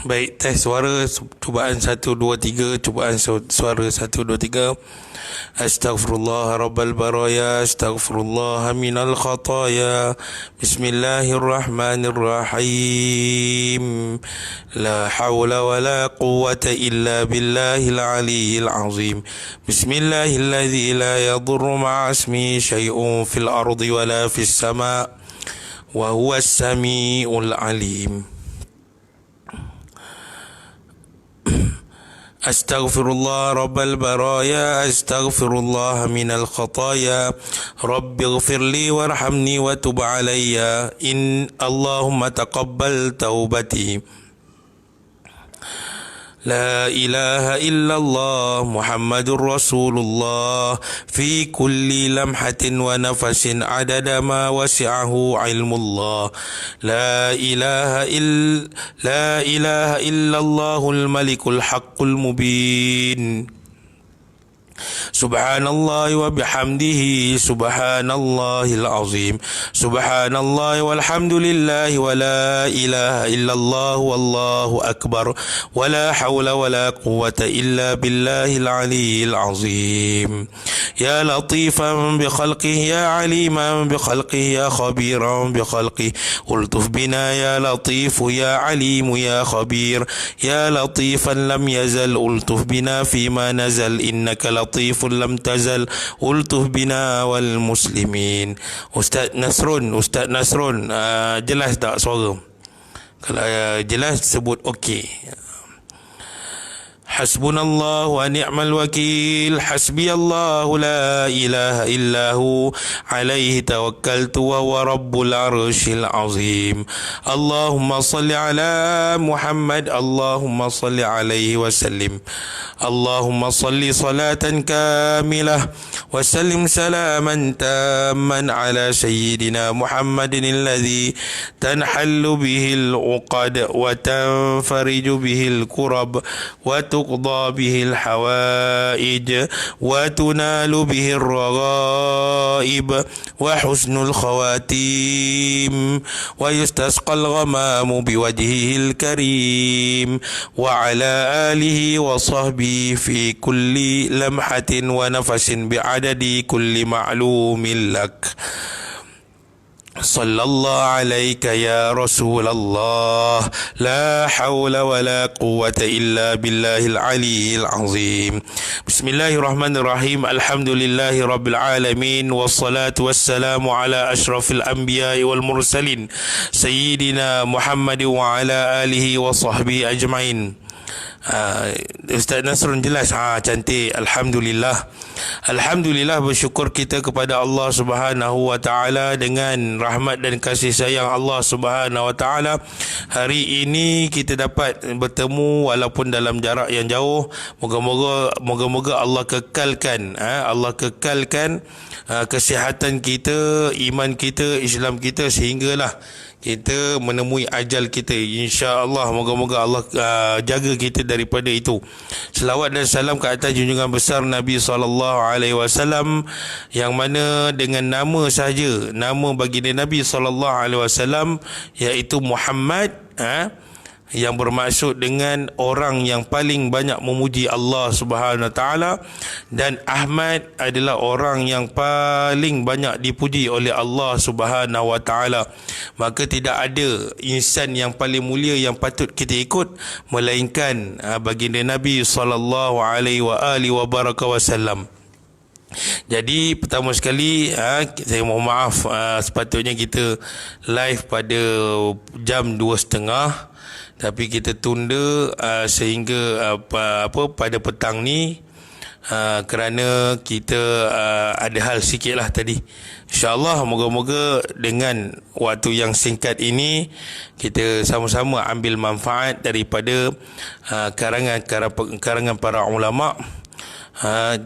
Baik, tes suara. Cubaan 1 2 3. Cubaan suara 1 2 3. Astaghfirullah rabbal baraya, astaghfirullah minal khataya. Bismillahirrahmanirrahim. La hawla wa la quwwata illa billahil aliyyil azim. Bismillahilladzi la yadurru ma'asmi syai'un fil ardi wa la fis sama' wa huwas samiul alim. Astaghfirullah rabbal baraya, astaghfirullah minal khataya. Rabbi ighfirli warhamni wa tub alayya. Allahumma taqabbal taubati. La ilaha illallah Muhammadur Rasulullah fi kulli lamhatin wa nafasin adada ma wasi'ahu ilmullah. La ilaha illallahul malikul haqqul mubin. Subhanallah wa bihamdihi, subhanallahil azim. Subhanallah walhamdulillah wa la ilaha illallah wallahu akbar. Wa la hawla wa la quwwata illa billahil aliyyil azim. Ya latifan bi khalqihi, ya aliman bi khalqihi, ya khabiran bi khalqihi. Ultuf bina ya latif, ya alim, ya khabir. Ya latifan lam yazal, ultuf bina fima nazal. Innaka latifun lam tazal, ultuf bina wal muslimin. Ustaz Nasrun, jelas tak suara? Kalau jelas sebut okey. Hasbunallah wa ni'mal wakil. Hasbiyallahu la ilaha illahu alaihi tawakkaltu wa huwa rabbul arshil azim. Allahumma salli ala Muhammad, Allahumma salli alaihi wasallim. Allahumma salli salatan kamilah wa sallim salaman tamman ala sayyidina Muhammadin alladhi tanhallu bihil uqad wa tanfariju bihil kurab wa تقضى به الحوائج وتنال به الرغائب وحسن الخواتيم ويستسقى الغمام بوجهه الكريم وعلى آله وصحبه في كل لمحة ونفس بعدد كل معلوم لك. Sallallahu alaika ya Rasulullah. La hawla wa la quwwata illa billahil aliyyil azim. Bismillahirrahmanirrahim. Alhamdulillahi rabbil alamin. Wassalatu wassalamu ala ashrafil anbiya'i wal mursalin Sayyidina Muhammad wa ala alihi wa sahbihi ajma'in. Ustaz Nasrun jelas? Cantik. Alhamdulillah. Alhamdulillah, bersyukur kita kepada Allah Subhanahu wa taala dengan rahmat dan kasih sayang Allah Subhanahu wa taala. Hari ini kita dapat bertemu walaupun dalam jarak yang jauh. Moga-moga Allah kekalkan kesihatan kita, iman kita, Islam kita sehinggalah kita menemui ajal kita, insya-Allah. Moga-moga Allah jaga kita daripada itu. Selawat dan salam ke atas junjungan besar Nabi SAW, yang mana dengan nama sahaja, nama baginda Nabi SAW iaitu Muhammad, yang bermaksud dengan orang yang paling banyak memuji Allah Subhanahu Wa Taala, dan Ahmad adalah orang yang paling banyak dipuji oleh Allah Subhanahu Wa Taala. Maka tidak ada insan yang paling mulia yang patut kita ikut melainkan baginda Nabi sallallahu alaihi wasallam. Jadi pertama sekali saya mohon maaf, sepatutnya kita live pada jam 2.30, tapi kita tunda sehingga pada petang ni, kerana kita ada hal sikit lah tadi. InsyaAllah moga-moga dengan waktu yang singkat ini kita sama-sama ambil manfaat daripada karangan para ulama'.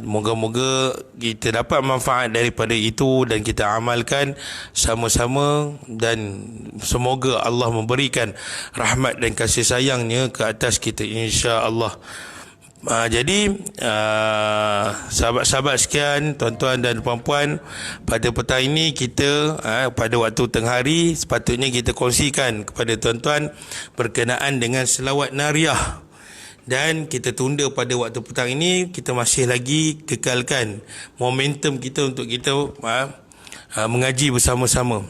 Moga-moga kita dapat manfaat daripada itu dan kita amalkan sama-sama, dan semoga Allah memberikan rahmat dan kasih sayangnya ke atas kita, insya-Allah. Sahabat-sahabat sekian, tuan-tuan dan puan-puan, pada petang ini kita pada waktu tengah hari sepatutnya kita kongsikan kepada tuan-tuan berkenaan dengan selawat nariyah, dan kita tunda pada waktu petang ini. Kita masih lagi kekalkan momentum kita untuk kita mengaji bersama-sama.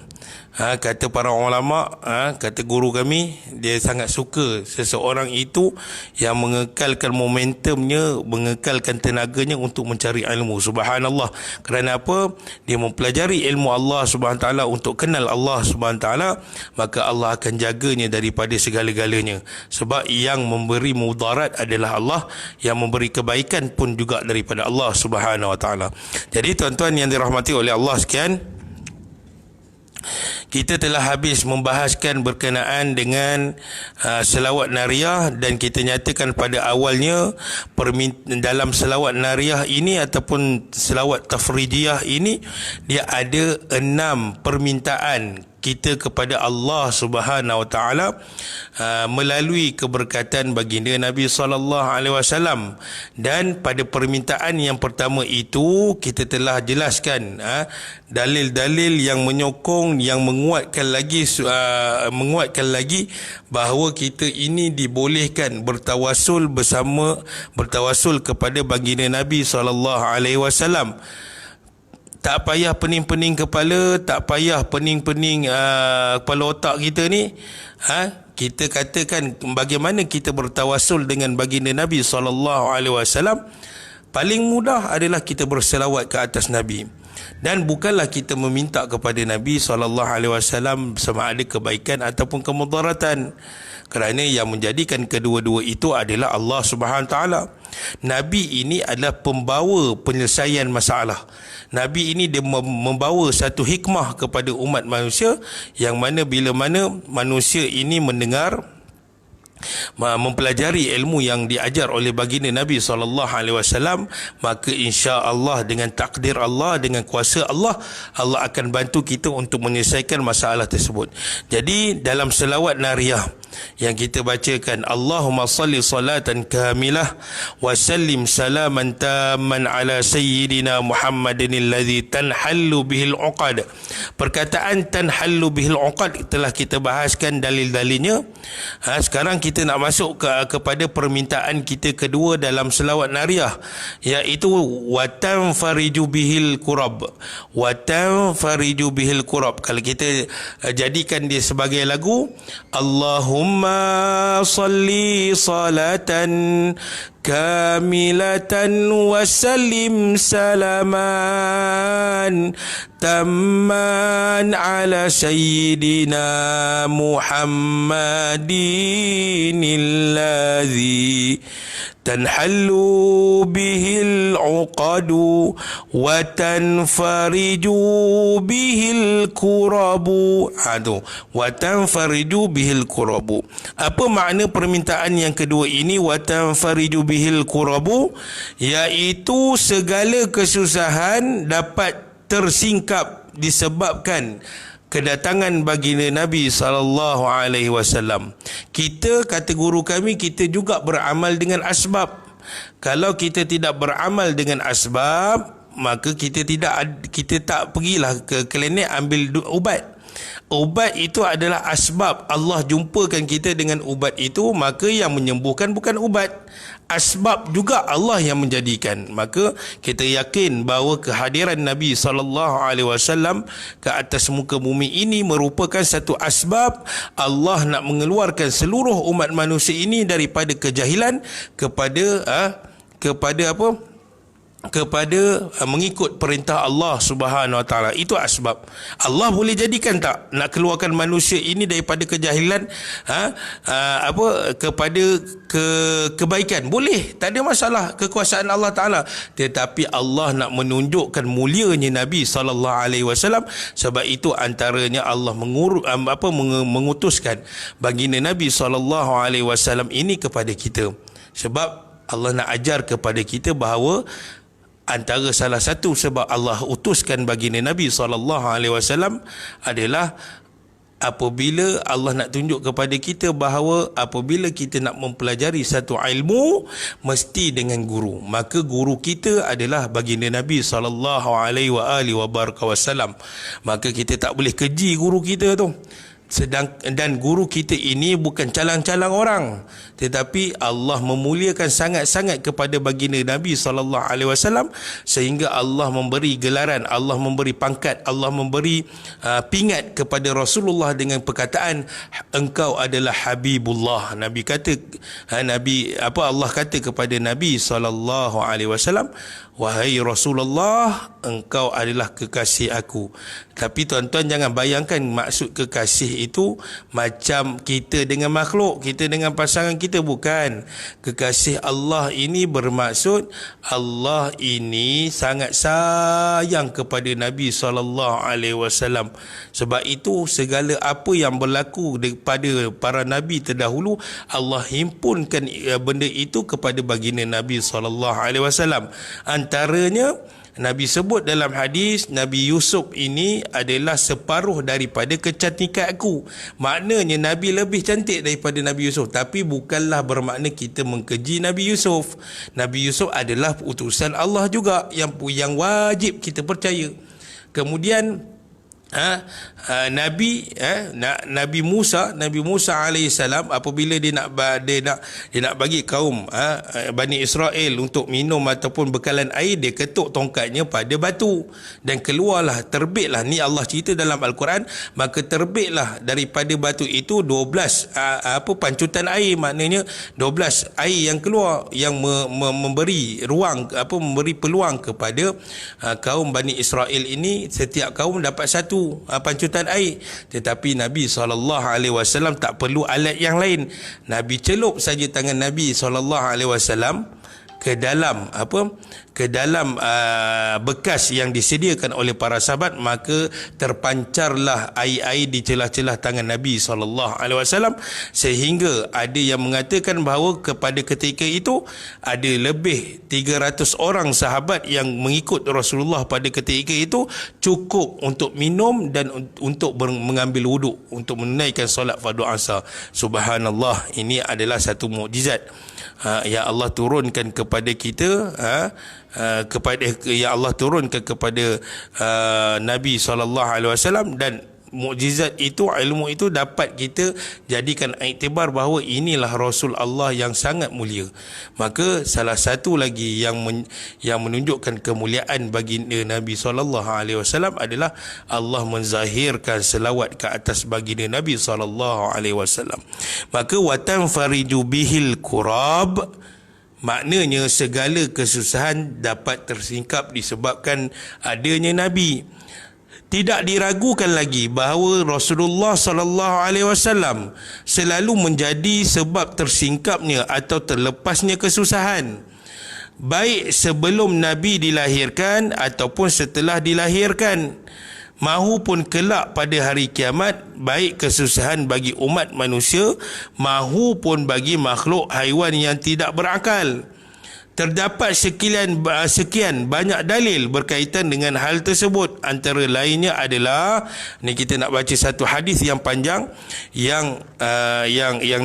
Kata para ulama, kata guru kami, dia sangat suka seseorang itu yang mengekalkan momentumnya, mengekalkan tenaganya untuk mencari ilmu. Subhanallah. Kerana apa? Dia mempelajari ilmu Allah Subhanahu taala untuk kenal Allah Subhanahu taala, maka Allah akan jaganya daripada segala-galanya. Sebab yang memberi mudarat adalah Allah, yang memberi kebaikan pun juga daripada Allah Subhanahu taala. Jadi tuan-tuan yang dirahmati oleh Allah sekalian, kita telah habis membahaskan berkenaan dengan selawat nariyah, dan kita nyatakan pada awalnya dalam selawat nariyah ini ataupun selawat tafridiyah ini, dia ada 6 permintaan kita kepada Allah Subhanahu Wa Taala melalui keberkatan baginda Nabi sallallahu alaihi wasallam. Dan pada permintaan yang pertama itu kita telah jelaskan dalil-dalil yang menyokong, yang menguatkan lagi bahawa kita ini dibolehkan bertawasul kepada baginda Nabi sallallahu alaihi wasallam. Tak payah pening-pening kepala, tak payah pening-pening kepala otak kita ni. Kita katakan bagaimana kita bertawasul dengan baginda Nabi SAW. Paling mudah adalah kita berselawat ke atas Nabi. Dan bukanlah kita meminta kepada Nabi SAW sama ada kebaikan ataupun kemudaratan. Kerana yang menjadikan kedua-dua itu adalah Allah Subhanahu taala. Nabi ini adalah pembawa penyelesaian masalah. Nabi ini dia membawa satu hikmah kepada umat manusia, yang mana bila mana manusia ini mendengar, mempelajari ilmu yang diajar oleh baginda Nabi SAW, maka insya-Allah dengan takdir Allah, dengan kuasa Allah, Allah akan bantu kita untuk menyelesaikan masalah tersebut. Jadi dalam selawat nariyah yang kita bacakan, Allahumma salli salatan kamilah wa sallim salaman tamman ala sayyidina Muhammadin alladhi tanhallu bihil uqad. Perkataan tanhallu bihil uqad telah kita bahaskan dalil-dalilnya. Sekarang kita nak masuk kepada permintaan kita kedua dalam selawat nariyah, iaitu watan fariju bihil kurab. Watan fariju bihil kurab. Kalau kita jadikan dia sebagai lagu, Allahumma salli salatan kamilatan wa sallim salaman tamman ala sayyidina Muhammadin alladhi tanhallu bihil uqadu wa tanfariju bihil kurabu. Wa tanfariju bihil kurabu. Apa makna permintaan yang kedua ini, wa tanfariju bihil kurabu? Iaitu segala kesusahan dapat tersingkap disebabkan kedatangan baginda Nabi sallallahu alaihi wasallam. Kita, kata guru kami, kita juga beramal dengan asbab. Kalau kita tidak beramal dengan asbab, maka kita tak pergilah ke klinik ambil ubat. Ubat itu adalah asbab. Allah jumpakan kita dengan ubat itu, maka yang menyembuhkan bukan ubat, asbab juga Allah yang menjadikan. Maka kita yakin bahawa kehadiran Nabi SAW ke atas muka bumi ini merupakan satu asbab Allah nak mengeluarkan seluruh umat manusia ini daripada kejahilan kepada mengikut perintah Allah Subhanahu Wa Taala. Itu asbab. Allah boleh jadikan tak nak keluarkan manusia ini daripada kejahilan kepada kebaikan? Boleh, tak ada masalah, kekuasaan Allah Taala. Tetapi Allah nak menunjukkan mulianya Nabi sallallahu alaihi wasallam, sebab itu antaranya Allah mengutuskan baginda Nabi sallallahu alaihi wasallam ini kepada kita. Sebab Allah nak ajar kepada kita bahawa antara salah satu sebab Allah utuskan baginda Nabi SAW adalah apabila Allah nak tunjuk kepada kita bahawa apabila kita nak mempelajari satu ilmu mesti dengan guru. Maka guru kita adalah baginda Nabi SAW. Maka kita tak boleh keji guru kita tu. Dan guru kita ini bukan calang-calang orang, tetapi Allah memuliakan sangat-sangat kepada baginda Nabi SAW, sehingga Allah memberi gelaran, Allah memberi pangkat, Allah memberi pingat kepada Rasulullah dengan perkataan engkau adalah Habibullah. Nabi kata, Allah kata kepada Nabi SAW, wahai Rasulullah, engkau adalah kekasih aku. Tapi tuan-tuan jangan bayangkan maksud kekasih itu macam kita dengan makhluk, kita dengan pasangan kita. Bukan. Kekasih Allah ini bermaksud Allah ini sangat sayang kepada Nabi SAW. Sebab itu segala apa yang berlaku daripada para Nabi terdahulu, Allah himpunkan benda itu kepada baginda Nabi SAW. Antaranya Nabi sebut dalam hadis, Nabi Yusuf ini adalah separuh daripada kecantikanku. Maknanya Nabi lebih cantik daripada Nabi Yusuf. Tapi bukanlah bermakna kita mengkeji Nabi Yusuf. Nabi Yusuf adalah utusan Allah juga yang wajib kita percaya. Kemudian Nabi Musa alaihissalam, apabila dia nak bagi kaum Bani Israel untuk minum ataupun bekalan air, dia ketuk tongkatnya pada batu dan keluarlah, terbitlah, ni Allah cerita dalam Al-Quran, maka terbitlah daripada batu itu 12 pancutan air. Maknanya 12 air yang keluar, yang memberi ruang, memberi peluang kepada kaum Bani Israel ini, setiap kaum dapat satu pancutan air. Tetapi Nabi SAW tak perlu alat yang lain. Nabi celup saja tangan Nabi SAW ke dalam bekas yang disediakan oleh para sahabat, maka terpancarlah air-air di celah-celah tangan Nabi SAW, sehingga ada yang mengatakan bahawa kepada ketika itu ada lebih 300 orang sahabat yang mengikut Rasulullah pada ketika itu, cukup untuk minum dan untuk mengambil wuduk, untuk menunaikan solat fardu asar. Subhanallah, ini adalah satu mukjizat yang Allah turunkan kepada kita, yang Allah turunkan kepada Nabi SAW, dan mukjizat itu, ilmu itu dapat kita jadikan iktibar bahawa inilah Rasul Allah yang sangat mulia. Maka salah satu lagi yang menunjukkan kemuliaan baginda Nabi SAW adalah Allah menzahirkan selawat ke atas baginda Nabi SAW. Maka watan fariju bihil kurab, maknanya segala kesusahan dapat tersingkap disebabkan adanya Nabi. Tidak diragukan lagi bahawa Rasulullah SAW selalu menjadi sebab tersingkapnya atau terlepasnya kesusahan, baik sebelum Nabi dilahirkan ataupun setelah dilahirkan, mahupun kelak pada hari kiamat, baik kesusahan bagi umat manusia mahupun bagi makhluk haiwan yang tidak berakal. Terdapat sekian banyak dalil berkaitan dengan hal tersebut. Antara lainnya adalah, ni kita nak baca satu hadis yang panjang yang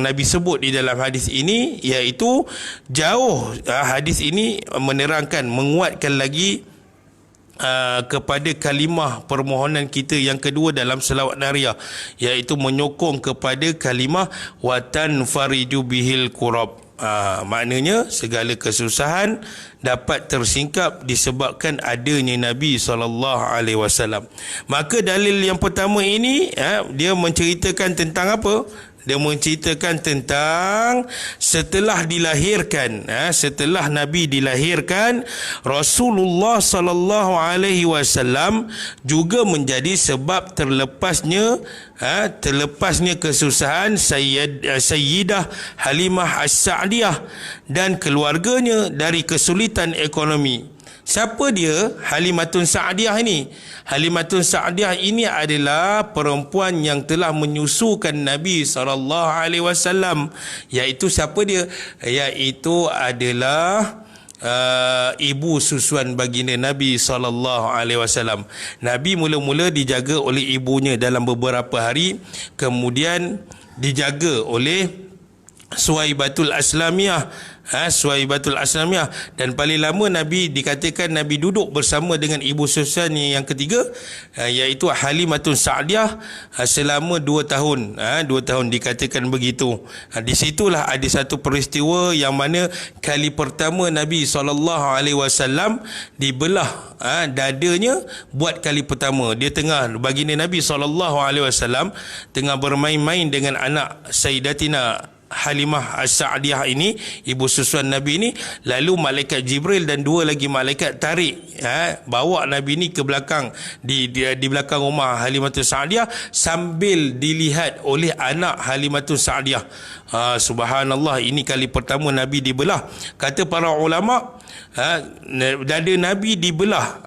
Nabi sebut di dalam hadis ini, iaitu hadis ini menerangkan, menguatkan lagi kepada kalimah permohonan kita yang kedua dalam selawat nariyah, iaitu menyokong kepada kalimah watan fariju bihil kurab. Maknanya segala kesusahan dapat tersingkap disebabkan adanya Nabi SAW. Maka dalil yang pertama ini, dia menceritakan tentang apa? Dia menceritakan tentang setelah dilahirkan, setelah Nabi dilahirkan, Rasulullah SAW juga menjadi sebab terlepasnya kesusahan Sayyidah Halimah As-Sa'diyah dan keluarganya dari kesulitan ekonomi. Siapa dia Halimatun Sa'diyah ini? Halimatun Sa'diyah ini adalah perempuan yang telah menyusukan Nabi SAW. Iaitu siapa dia? Iaitu adalah ibu susuan baginda Nabi SAW. Nabi mula-mula dijaga oleh ibunya dalam beberapa hari, kemudian dijaga oleh Suwaibatul Aslamiyah, Suwaibatul Aslamiyah, dan paling lama Nabi dikatakan Nabi duduk bersama dengan ibu susuan yang ketiga, iaitu Halimatun Sa'diyah, selama 2 tahun. 2 tahun dikatakan begitu. Di situlah ada satu peristiwa yang mana kali pertama Nabi SAW dibelah dadanya buat kali pertama. Dia tengah, baginda Nabi SAW tengah bermain-main dengan anak Sayyidatina Halimah As-Sa'diyah ini, ibu susuan Nabi ini. Lalu malaikat Jibril dan 2 lagi malaikat tarik, bawa Nabi ini ke belakang, di belakang rumah Halimatul Sa'diyah, sambil dilihat oleh anak Halimatul Sa'diyah. Subhanallah, ini kali pertama Nabi dibelah. Kata para ulama, dada Nabi dibelah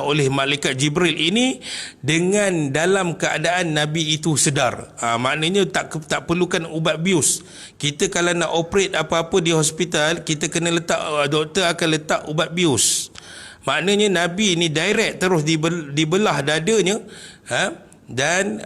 oleh malaikat Jibril ini dengan dalam keadaan Nabi itu sedar. Maknanya tak perlukan ubat bius. Kita kalau nak operate apa-apa di hospital, kita kena letak, doktor akan letak ubat bius. Maknanya Nabi ni direct terus dibelah dadanya, dan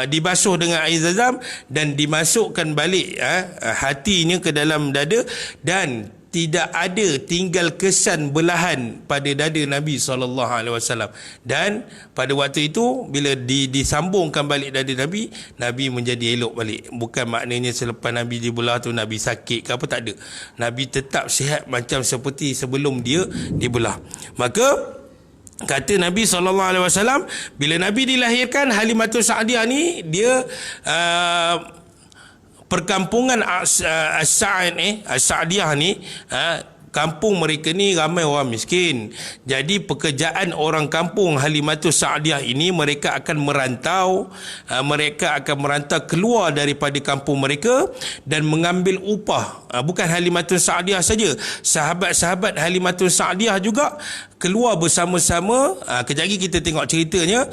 dibasuh dengan air zam-zam dan dimasukkan balik hatinya ke dalam dada, dan tidak ada tinggal kesan belahan pada dada Nabi SAW. Dan pada waktu itu bila disambungkan balik dada Nabi, Nabi menjadi elok balik. Bukan maknanya selepas Nabi dibelah tu Nabi sakit ke apa, tak ada. Nabi tetap sihat macam seperti sebelum dia dibelah. Maka kata Nabi SAW, bila Nabi dilahirkan, Halimatul Sa'diyah ni dia perkampungan As-Sa'diyah ni, kampung mereka ni ramai orang miskin. Jadi pekerjaan orang kampung Halimatul Sa'diyah ini, mereka akan merantau, keluar daripada kampung mereka dan mengambil upah. Bukan Halimatul Sa'diyah saja, sahabat-sahabat Halimatul Sa'diyah juga keluar bersama-sama. Kejap lagi kita tengok ceritanya.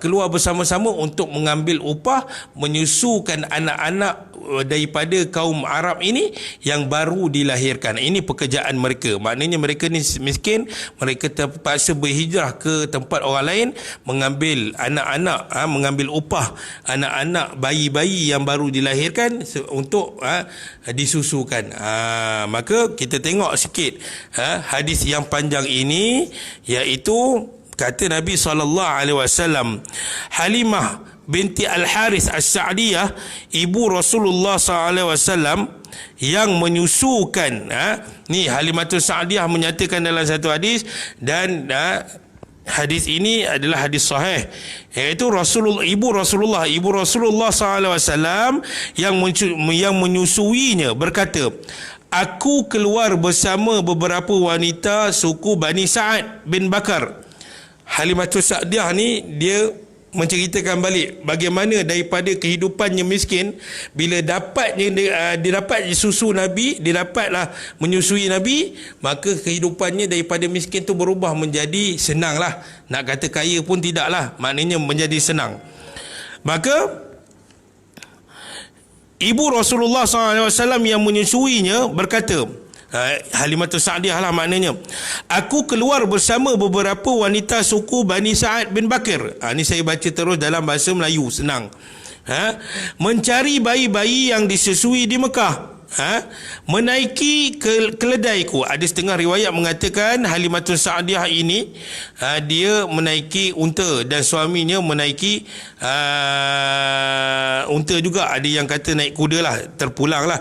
Keluar bersama-sama untuk mengambil upah, menyusukan anak-anak daripada kaum Arab ini yang baru dilahirkan. Ini pekerjaan mereka. Maknanya mereka ni miskin, mereka terpaksa berhijrah ke tempat orang lain, mengambil anak-anak, mengambil upah anak-anak bayi-bayi yang baru dilahirkan untuk disusukan. Maka kita tengok sikit hadis yang panjang ini, iaitu kata Nabi SAW, Halimah binti Al-Haris As-Sa'diyah, ibu Rasulullah SAW, yang menyusukan. Ni Halimatul Sa'diyah menyatakan dalam satu hadis, dan hadis ini adalah hadis sahih, iaitu ibu Rasulullah SAW yang menyusuinya berkata, aku keluar bersama beberapa wanita suku Bani Sa'ad bin Bakar. Halimatul Sa'diyah ni dia menceritakan balik bagaimana daripada kehidupannya miskin, bila dia dapat susu Nabi, dia dapatlah menyusui Nabi, maka kehidupannya daripada miskin tu berubah menjadi senang lah. Nak kata kaya pun tidak lah, maknanya menjadi senang. Maka ibu Rasulullah SAW yang menyusuinya berkata, Halimatul Sa'diyah lah maknanya, aku keluar bersama beberapa wanita suku Bani Sa'ad bin Bakar. Ini saya baca terus dalam bahasa Melayu, senang. Mencari bayi-bayi yang disusui di Mekah, menaiki keledaiku. Ada setengah riwayat mengatakan Halimatul Sa'diyah ini dia menaiki unta dan suaminya menaiki unta juga. Ada yang kata naik kuda lah, terpulang lah.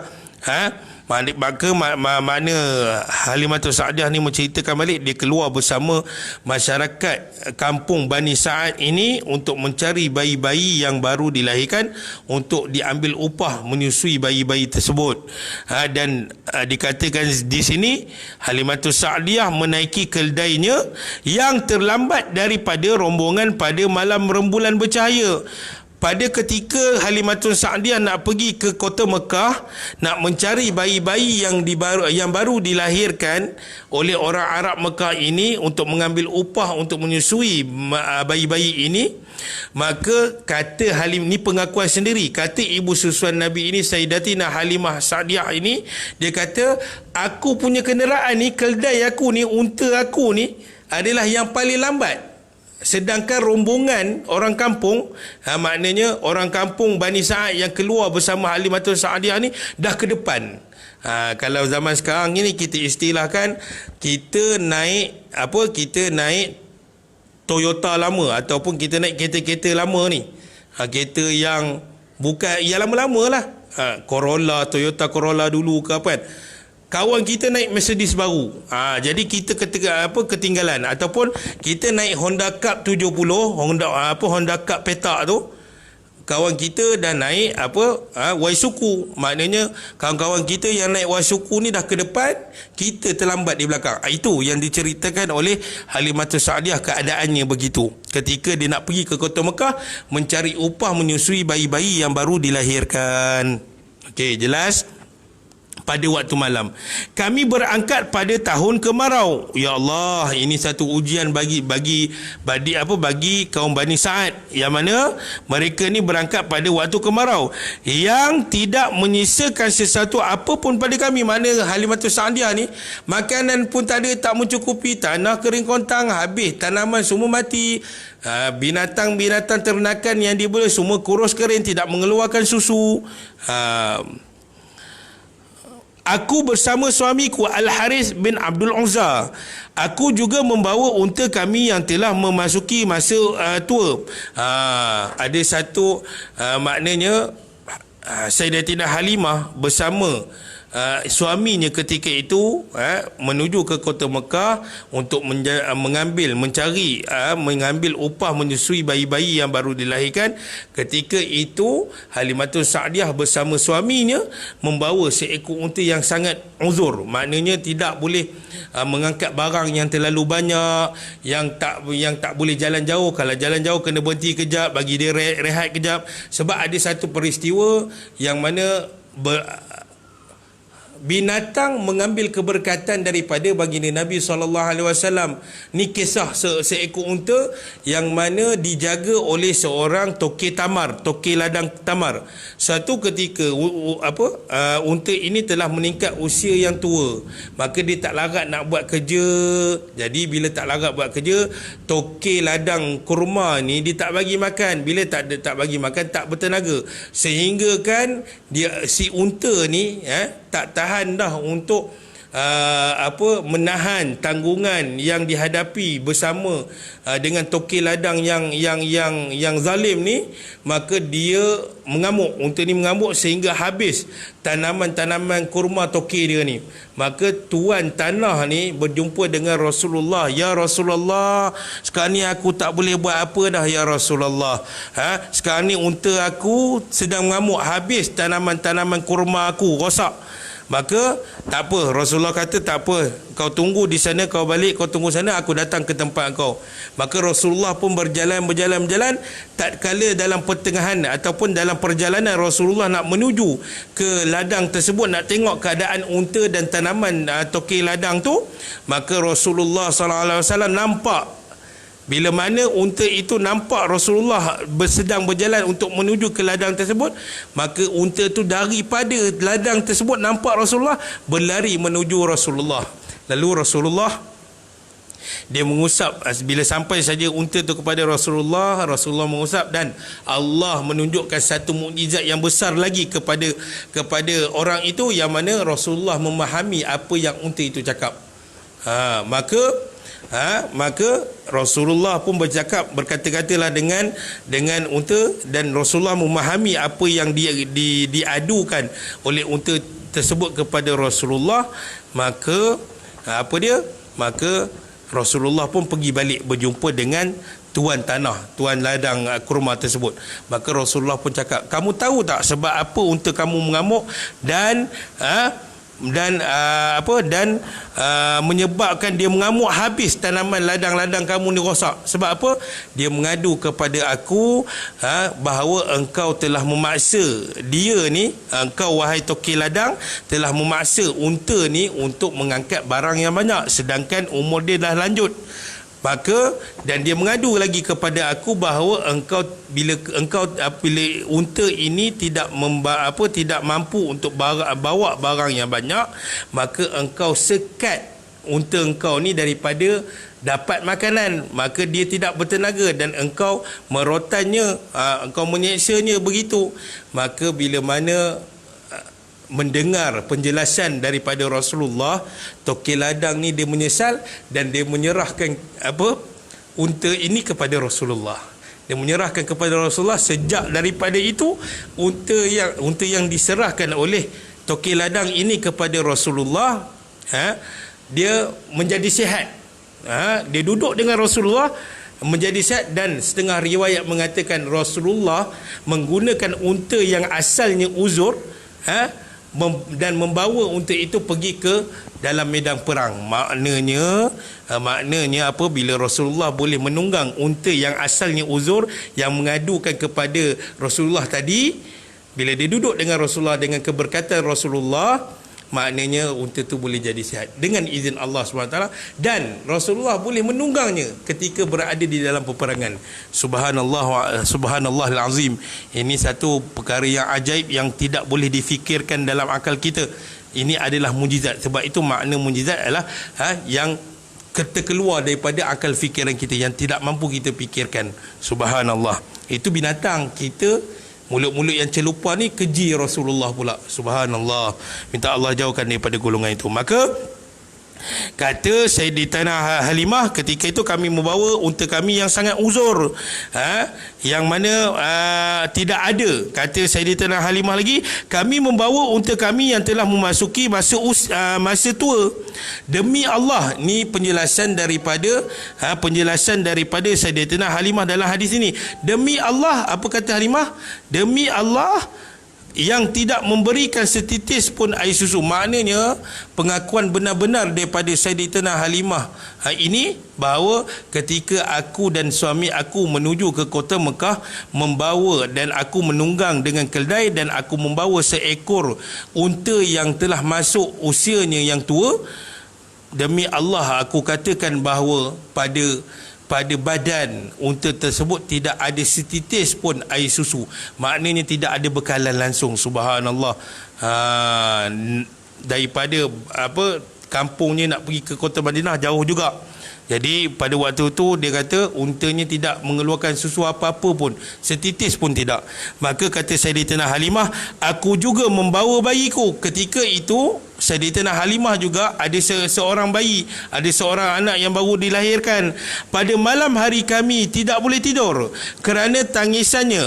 Maka makna Halimatul Sa'diyah ni menceritakan balik, dia keluar bersama masyarakat kampung Bani Sa'ad ini untuk mencari bayi-bayi yang baru dilahirkan untuk diambil upah menyusui bayi-bayi tersebut. Dan dikatakan di sini Halimatul Sa'diyah menaiki keledainya yang terlambat daripada rombongan pada malam rembulan bercahaya. pada ketika Halimatun Sa'diyah nak pergi ke kota Mekah, nak mencari bayi-bayi yang baru dilahirkan oleh orang Arab Mekah ini untuk mengambil upah untuk menyusui bayi-bayi ini, maka kata Halim ni, pengakuan sendiri, kata ibu susuan Nabi ini, Sayyidatina Halimah Sa'diyah ini, dia kata, aku punya kenderaan ni, keldai aku ni, unta aku ni adalah yang paling lambat, sedangkan rombongan orang kampung, maknanya orang kampung Bani Sa'ad yang keluar bersama Halimatul Sa'diyah ni dah ke depan. Kalau zaman sekarang ini kita istilahkan, kita naik Toyota lama ataupun kita naik kereta-kereta lama ni, kereta yang bukan yang lama-lama lah, Corolla, Toyota Corolla dulu ke apa kan, kawan kita naik Mercedes baru, jadi kita ketinggalan. Ataupun kita naik Honda Cup 70, Honda Cup petak tu, kawan kita dah naik Waisuku, maknanya kawan-kawan kita yang naik Waisuku ni dah ke depan, kita terlambat di belakang. Itu yang diceritakan oleh Halimatul Sa'diyah, keadaannya begitu ketika dia nak pergi ke kota Mekah mencari upah menyusui bayi-bayi yang baru dilahirkan. Okey, jelas? Pada waktu malam kami berangkat pada tahun kemarau. Ya Allah, ini satu ujian bagi kaum Bani Sa'ad, yang mana mereka ni berangkat pada waktu kemarau yang tidak menyisakan sesuatu apa pun pada kami. Mana Halimatul Sa'diyah ni, makanan pun tak ada, tak mencukupi, tanah kering kontang, habis tanaman semua mati, binatang-binatang ternakan yang dibeli semua kurus kering, tidak mengeluarkan susu. Aku bersama suamiku Al-Harith bin Abdul Uzza. Aku juga membawa unta kami yang telah memasuki masa tua. Ada satu maknanya Sayyidatina Halimah bersama suaminya ketika itu menuju ke kota Mekah untuk mengambil upah menyusui bayi-bayi yang baru dilahirkan. Ketika itu Halimatul Sa'diyah bersama suaminya membawa seekor unta yang sangat uzur, maknanya tidak boleh mengangkat barang yang terlalu banyak, yang tak boleh jalan jauh. Kalau jalan jauh kena berhenti kejap, bagi dia rehat kejap, sebab ada satu peristiwa yang mana binatang mengambil keberkatan daripada baginda Nabi SAW. Ni kisah seekor unta yang mana dijaga oleh seorang toke ladang tamar. Suatu ketika unta ini telah meningkat usia yang tua, maka dia tak larat nak buat kerja. Jadi bila tak larat buat kerja, toke ladang kurma ni dia tak bagi makan. Bila tak bagi makan, tak bertenaga, sehingga kan si unta ni tak tahan dah untuk menahan tanggungan yang dihadapi bersama dengan toke ladang yang zalim ni, maka dia mengamuk. Unta ni mengamuk sehingga habis tanaman-tanaman kurma toke dia ni. Maka tuan tanah ni berjumpa dengan Rasulullah. Ya Rasulullah, sekarang ni aku tak boleh buat apa dah ya Rasulullah. Sekarang ni unta aku sedang mengamuk, habis tanaman-tanaman kurma aku rosak. Maka tak apa, Rasulullah kata tak apa, kau tunggu di sana, kau balik, kau tunggu sana, aku datang ke tempat kau. Maka Rasulullah pun berjalan. Tak kala dalam pertengahan ataupun dalam perjalanan Rasulullah nak menuju ke ladang tersebut, nak tengok keadaan unta dan tanaman toke ladang tu, maka Rasulullah SAW nampak. Bila mana unta itu nampak Rasulullah sedang berjalan untuk menuju ke ladang tersebut, maka unta itu daripada ladang tersebut nampak Rasulullah, berlari menuju Rasulullah. Lalu Rasulullah dia mengusap. Bila sampai saja unta itu kepada Rasulullah mengusap, dan Allah menunjukkan satu mukjizat yang besar lagi kepada orang itu, yang mana Rasulullah memahami apa yang unta itu cakap. Maka Rasulullah pun berkata-katalah dengan unta, dan Rasulullah memahami apa yang diadukan oleh unta tersebut kepada Rasulullah. Maka Rasulullah pun pergi balik berjumpa dengan tuan ladang kurma tersebut. Maka Rasulullah pun cakap, kamu tahu tak sebab apa unta kamu mengamuk? Dan dan menyebabkan dia mengamuk habis tanaman ladang-ladang kamu ni rosak. Sebab apa? Dia mengadu kepada aku bahawa engkau telah memaksa dia ni, engkau wahai toki ladang telah memaksa unta ni untuk mengangkat barang yang banyak sedangkan umur dia dah lanjut. Maka dan dia mengadu lagi kepada aku bahawa bila unta ini tidak mampu untuk bawa barang yang banyak, maka engkau sekat unta engkau ni daripada dapat makanan, maka dia tidak bertenaga dan engkau merotannya, engkau menyeksanya begitu. Maka bila mana mendengar penjelasan daripada Rasulullah, toki ladang ni dia menyesal dan dia menyerahkan unta ini kepada Rasulullah. Dia menyerahkan kepada Rasulullah. Sejak daripada itu unta yang diserahkan oleh toki ladang ini kepada Rasulullah, dia menjadi sihat. Dia duduk dengan Rasulullah menjadi sihat, dan setengah riwayat mengatakan Rasulullah menggunakan unta yang asalnya uzur dan membawa unta itu pergi ke dalam medan perang. Maknanya apabila Rasulullah boleh menunggang unta yang asalnya uzur yang mengadukan kepada Rasulullah tadi, bila dia duduk dengan Rasulullah dengan keberkatan Rasulullah, maknanya unta tu boleh jadi sihat dengan izin Allah SWT, dan Rasulullah boleh menunggangnya ketika berada di dalam peperangan. Subhanallahul azim. Ini satu perkara yang ajaib yang tidak boleh difikirkan dalam akal kita. Ini adalah mujizat. Sebab itu makna mujizat adalah yang terkeluar daripada akal fikiran kita, yang tidak mampu kita fikirkan. Subhanallah. Itu binatang kita. Mulut-mulut yang celupa ni keji Rasulullah pula. Subhanallah. Minta Allah jauhkan daripada golongan itu. Maka kata Sayyidatina Halimah, ketika itu kami membawa unta kami yang sangat uzur, yang mana tidak ada. Kata Sayyidatina Halimah lagi, kami membawa unta kami yang telah memasuki masa tua. Demi Allah, ni penjelasan daripada Sayyidatina Halimah dalam hadis ini. Demi Allah, apa kata Halimah? Demi Allah yang tidak memberikan setitis pun air susu. Maknanya pengakuan benar-benar daripada Sayyidatina Halimah ini bahawa ketika aku dan suami aku menuju ke kota Mekah, membawa dan aku menunggang dengan keldai, dan aku membawa seekor unta yang telah masuk usianya yang tua, demi Allah aku katakan bahawa pada badan unta tersebut tidak ada setitis pun air susu. Maknanya tidak ada bekalan langsung. Subhanallah. Daripada kampungnya nak pergi ke kota Madinah jauh juga. Jadi pada waktu itu dia kata untanya tidak mengeluarkan susu apa-apa pun, setitis pun tidak. Maka kata Sayyidatina Halimah, aku juga membawa bayiku. Ketika itu Sayyidatina Halimah juga ada seorang bayi, ada seorang anak yang baru dilahirkan. Pada malam hari kami tidak boleh tidur kerana tangisannya.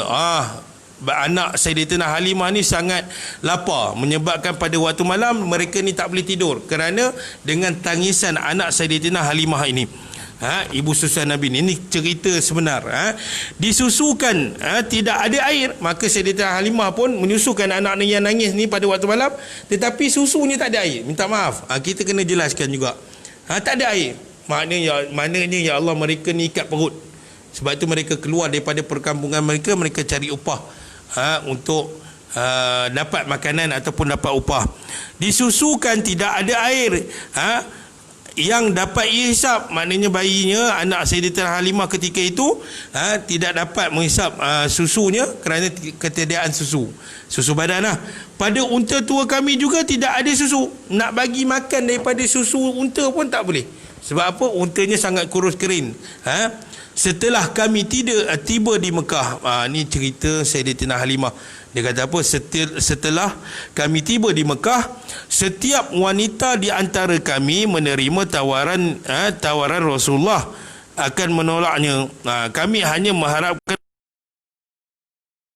Anak Sayyidatina Halimah ni sangat lapar, menyebabkan pada waktu malam mereka ni tak boleh tidur kerana dengan tangisan anak Sayyidatina Halimah ini. Ibu susu Nabi ni, ini cerita sebenar. Disusukan, tidak ada air, maka Sayyidatina Halimah pun menyusukan anak yang nangis ni pada waktu malam, tetapi susunya tak ada air. Minta maaf, kita kena jelaskan juga. Tak ada air. Maknanya ya Allah, mereka ni ikat perut. Sebab itu mereka keluar daripada perkampungan mereka, mereka cari upah untuk dapat makanan ataupun dapat upah. Disusukan tidak ada air yang dapat hisap. Maknanya bayinya, anak Sayyidatina Halimah ketika itu tidak dapat menghisap susunya kerana ketiadaan susu badan. Pada unta tua kami juga tidak ada susu. Nak bagi makan daripada susu unta pun tak boleh. Sebab apa? Untanya sangat kurus kering. Setelah kami tiba di Mekah, ni cerita Sayyidatina Halimah. Dia kata apa? Setelah kami tiba di Mekah, setiap wanita di antara kami menerima tawaran Rasulullah akan menolaknya. Kami hanya mengharapkan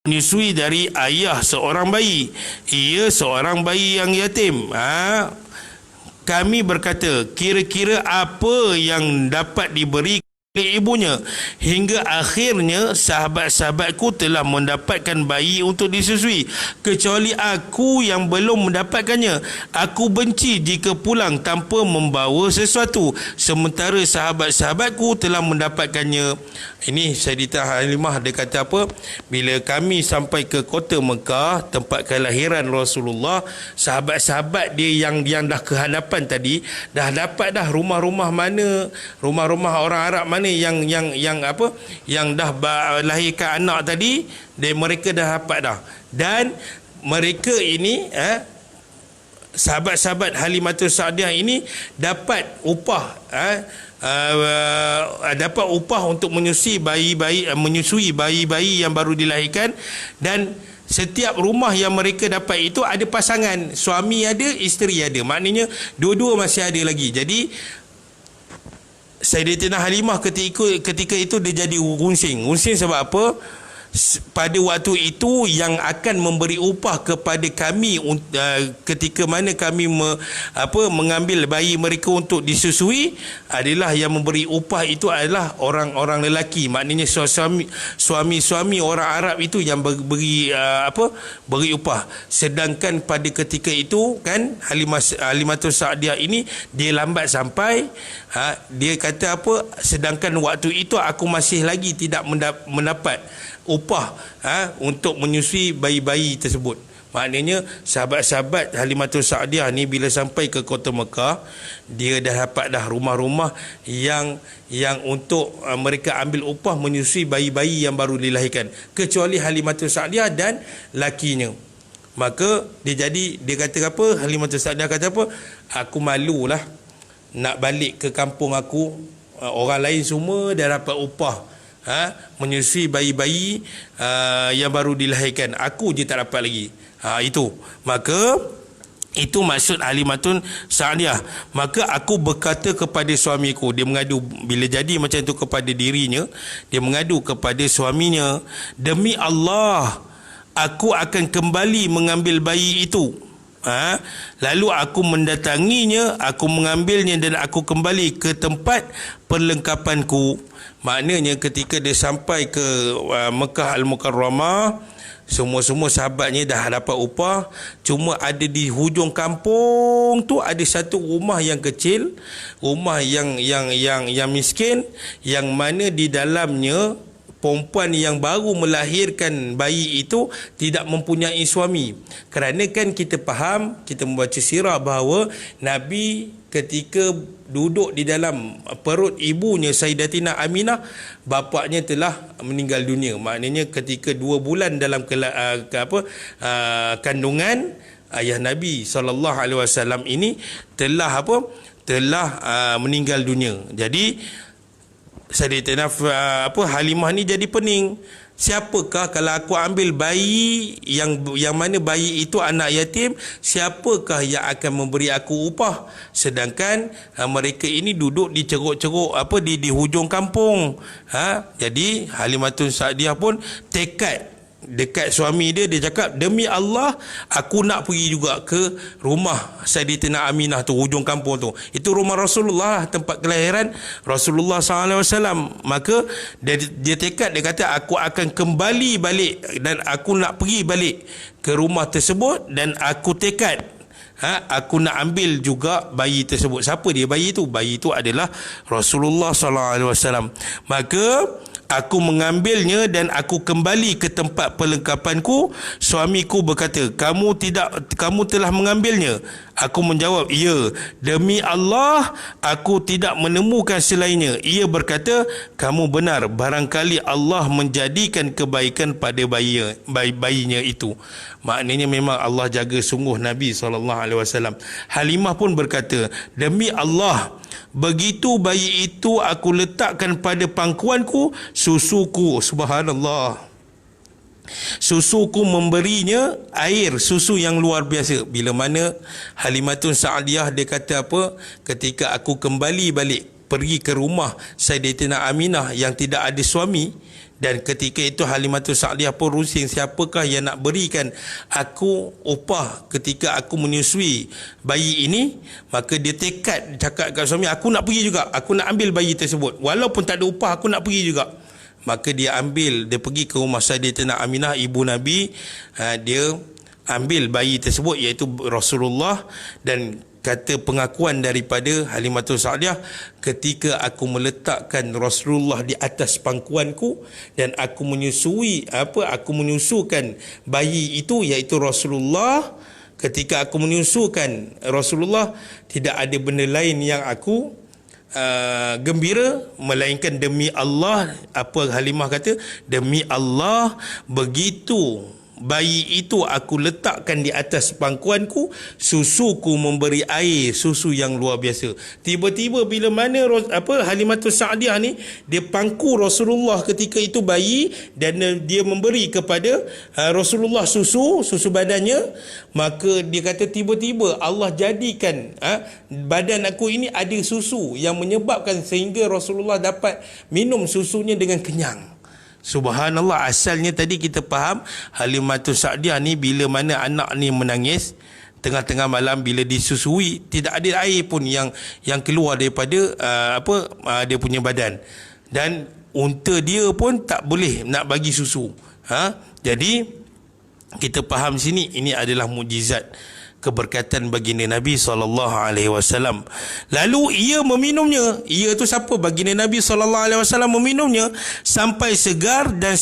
menyusui dari ayah seorang bayi. Ia seorang bayi yang yatim. Kami berkata, kira-kira apa yang dapat diberi ibunya, hingga akhirnya sahabat-sahabatku telah mendapatkan bayi untuk disusui, kecuali aku yang belum mendapatkannya. Aku benci jika pulang tanpa membawa sesuatu, sementara sahabat-sahabatku telah mendapatkannya. Ini Sayyidah Halimah, dia kata apa? Bila kami sampai ke kota Mekah, tempat kelahiran Rasulullah, sahabat-sahabat dia yang dah kehadapan tadi dah dapat dah rumah-rumah mana, rumah-rumah orang Arab mana yang dah lahirkan anak tadi, dan mereka dah dapat dah. Dan mereka ini sahabat-sahabat Halimatus Sa'diyah ini dapat upah dapat upah untuk menyusui bayi-bayi yang baru dilahirkan. Dan setiap rumah yang mereka dapat itu ada pasangan, suami ada, isteri ada, maknanya dua-dua masih ada lagi. Jadi Sayyidatina Halimah ketika itu dia jadi gunsing sebab apa? Pada waktu itu yang akan memberi upah kepada kami ketika mana kami mengambil bayi mereka untuk disusui, adalah yang memberi upah itu adalah orang-orang lelaki, maknanya suami-suami orang Arab itu yang beri upah. Sedangkan pada ketika itu kan Halimatus Sa'diyah ini dia lambat sampai, dia kata apa, sedangkan waktu itu aku masih lagi tidak mendapat upah untuk menyusui bayi-bayi tersebut. Maknanya sahabat-sahabat Halimatus Sa'diyah ni bila sampai ke kota Mekah, dia dah dapat dah rumah-rumah yang untuk mereka ambil upah menyusui bayi-bayi yang baru dilahirkan, kecuali Halimatus Sa'diyah dan lakinya. Maka dia kata apa, Halimatus Sa'diyah kata apa, aku malulah nak balik ke kampung aku, orang lain semua dah dapat upah menyusui bayi-bayi yang baru dilahirkan, aku je tak dapat lagi. Itu maka itu maksud Halimatun Sa'diyah. Maka aku berkata kepada suamiku, dia mengadu bila jadi macam itu kepada dirinya, dia mengadu kepada suaminya, demi Allah aku akan kembali mengambil bayi itu. Lalu aku mendatanginya, aku mengambilnya dan aku kembali ke tempat perlengkapanku. Maknanya ketika dia sampai ke Mekah Al-Mukarramah, semua sahabatnya dah dapat upah. Cuma ada di hujung kampung tu ada satu rumah yang kecil, rumah yang miskin, yang mana di dalamnya perempuan yang baru melahirkan bayi itu tidak mempunyai suami. Kerana kan kita faham, kita membaca sirah bahawa Nabi ketika duduk di dalam perut ibunya Sayyidatina Aminah, bapaknya telah meninggal dunia. Maknanya ketika 2 bulan dalam kandungan, ayah Nabi SAW ini telah meninggal dunia. Jadi Sayyidatina Halimah ni jadi pening. Siapakah kalau aku ambil bayi yang mana bayi itu anak yatim, siapakah yang akan memberi aku upah? Sedangkan mereka ini duduk di ceruk-ceruk di hujung kampung. Jadi Halimatun Sa'diyah pun tekad dekat suami dia cakap, demi Allah aku nak pergi juga ke rumah Sayyidatina Aminah tu, hujung kampung tu. Itu rumah Rasulullah, tempat kelahiran Rasulullah SAW. Maka dia tekad, dia kata aku akan kembali balik dan aku nak pergi balik ke rumah tersebut, dan aku tekad aku nak ambil juga bayi tersebut. Siapa dia bayi itu? Bayi itu adalah Rasulullah SAW. Maka aku mengambilnya dan aku kembali ke tempat perlengkapanku. Suamiku berkata, kamu telah mengambilnya? Aku menjawab, ya, demi Allah aku tidak menemukan selainnya. Ia berkata, kamu benar, barangkali Allah menjadikan kebaikan pada bayinya itu. Maknanya memang Allah jaga sungguh Nabi SAW. Halimah pun berkata, demi Allah, begitu bayi itu aku letakkan pada pangkuanku, susuku, subhanallah, susuku memberinya air susu yang luar biasa. Bila mana Halimatun Sa'diyah dia kata apa, ketika aku kembali balik pergi ke rumah Sayyidatina Aminah yang tidak ada suami, Dan ketika itu Halimatus Sa'diyah pun rusing, siapakah yang nak berikan aku upah ketika aku menyusui bayi ini. Maka dia tekad cakap kat suami, aku nak pergi juga, aku nak ambil bayi tersebut, walaupun tak ada upah aku nak pergi juga. Maka dia pergi ke rumah Sayyidatina Aminah ibu Nabi. Dia ambil bayi tersebut, iaitu Rasulullah. Dan kata pengakuan daripada Halimatus Sa'diyah, ketika aku meletakkan Rasulullah di atas pangkuanku dan aku menyusukan bayi itu, iaitu Rasulullah. Ketika aku menyusukan Rasulullah, tidak ada benda lain yang aku gembira melainkan demi Allah. Apa Halimah kata? Demi Allah, begitu bayi itu aku letakkan di atas pangkuanku, susuku memberi air, susu yang luar biasa. Tiba-tiba bila mana Halimatus Sa'diyah ni, dia pangku Rasulullah ketika itu bayi, dan dia memberi kepada Rasulullah susu badannya. Maka dia kata tiba-tiba Allah jadikan badan aku ini ada susu yang menyebabkan sehingga Rasulullah dapat minum susunya dengan kenyang. Subhanallah. Asalnya tadi kita faham Halimatus Sa'diyah ni bila mana anak ni menangis tengah-tengah malam, bila disusui tidak ada air pun yang keluar daripada dia punya badan, dan unta dia pun tak boleh nak bagi susu. Jadi kita faham sini ini adalah mukjizat keberkatan baginda Nabi SAW. Lalu ia meminumnya. Ia tu siapa? Baginda Nabi SAW meminumnya sampai segar, dan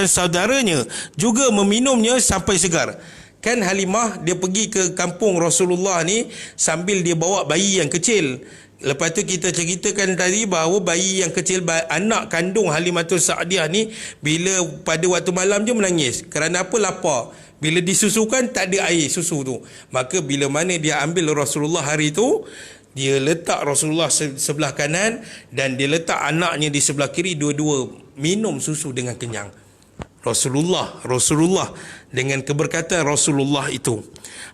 saudaranya juga meminumnya sampai segar. Kan Halimah dia pergi ke kampung Rasulullah ni sambil dia bawa bayi yang kecil. Lepas tu kita ceritakan tadi bahawa bayi yang kecil, anak kandung Halimatus Sa'diyah ni, bila pada waktu malam je menangis. Kerana apa? Lapar. Bila disusukan tak ada air susu tu. Maka bila mana dia ambil Rasulullah hari tu, dia letak Rasulullah sebelah kanan dan dia letak anaknya di sebelah kiri, dua-dua minum susu dengan kenyang. Rasulullah dengan keberkatan Rasulullah itu.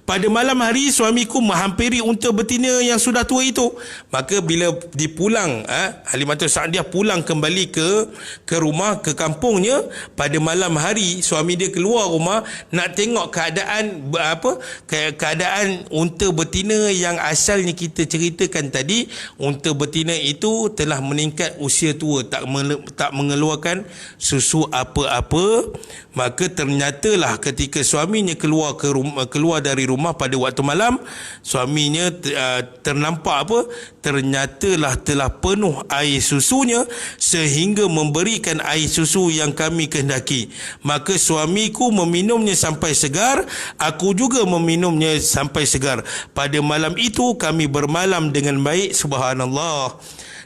Pada malam hari suamiku menghampiri unta betina yang sudah tua itu. Maka bila dipulang, Halimatus Sa'diyah pulang kembali ke rumah, ke kampungnya. Pada malam hari suami dia keluar rumah nak tengok keadaan unta betina yang asalnya kita ceritakan tadi. Unta betina itu telah meningkat usia tua, tak mengeluarkan susu apa-apa. Maka ternyatalah ketika suaminya keluar dari rumah pada waktu malam, suaminya ternampak ternyatalah telah penuh air susunya sehingga memberikan air susu yang kami kehendaki. Maka suamiku meminumnya sampai segar, aku juga meminumnya sampai segar. Pada malam itu kami bermalam dengan baik. Subhanallah,